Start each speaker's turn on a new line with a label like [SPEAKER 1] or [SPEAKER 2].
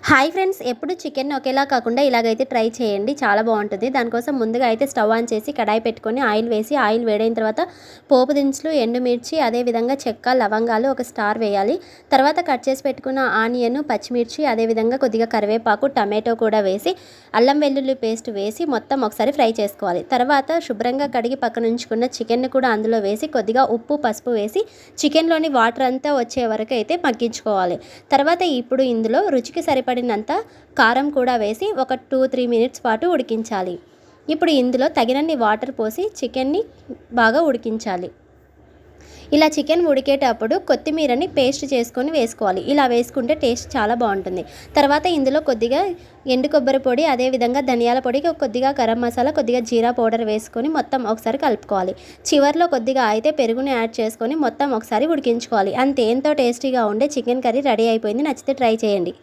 [SPEAKER 1] Hi friends, ఎప్పుడు chicken ఒకేలా కాకుండా ఇలాగైతే ట్రై చేయండి, చాలా బాగుంటుంది. దానికోసం ముందుగా అయితే స్టవ్ ఆన్ చేసి కడాయి పెట్టుకొని ఆయిల్ వేసి ఆయిల్ వేడైన తర్వాత పోపు దినుసులు, ఎండుమిర్చి, అదేవిధంగా చెక్క, లవంగాలు ఒక స్టార్ వేయాలి. తర్వాత కట్ చేసి పెట్టుకున్న ఆనియన్, పచ్చిమిర్చి, అదేవిధంగా కొద్దిగా కరివేపాకు, టమాటో కూడా వేసి అల్లం వెల్లుల్లి పేస్ట్ వేసి మొత్తం ఒకసారి ఫ్రై చేసుకోవాలి. తర్వాత శుభ్రంగా కడిగి పక్కన ఉంచుకున్న చికెన్ని కూడా అందులో వేసి కొద్దిగా ఉప్పు, పసుపు వేసి చికెన్లోని వాటర్ అంతా వచ్చే వరకు అయితే మగ్గించుకోవాలి. తర్వాత ఇప్పుడు ఇందులో రుచికి సరిపడినంత కారం కూడా వేసి ఒక 2-3 మినిట్స్ పాటు ఉడికించాలి. ఇప్పుడు ఇందులో తగినన్ని వాటర్ పోసి చికెన్ని బాగా ఉడికించాలి. ఇలా చికెన్ ఉడికేటప్పుడు కొత్తిమీరని పేస్ట్ చేసుకొని వేసుకోవాలి. ఇలా వేసుకుంటే టేస్ట్ చాలా బాగుంటుంది. తర్వాత ఇందులో కొద్దిగా ఎండు కొబ్బరి పొడి, అదేవిధంగా ధనియాల పొడి, కొద్దిగా గరం మసాలా, కొద్దిగా జీరా పౌడర్ వేసుకొని మొత్తం ఒకసారి కలుపుకోవాలి. చివరిలో కొద్దిగా అయితే పెరుగుని యాడ్ చేసుకొని మొత్తం ఒకసారి ఉడికించుకోవాలి. అంతే, ఎంతో టేస్టీగా ఉండే చికెన్ కర్రీ రెడీ అయిపోయింది. నచ్చితే ట్రై చేయండి.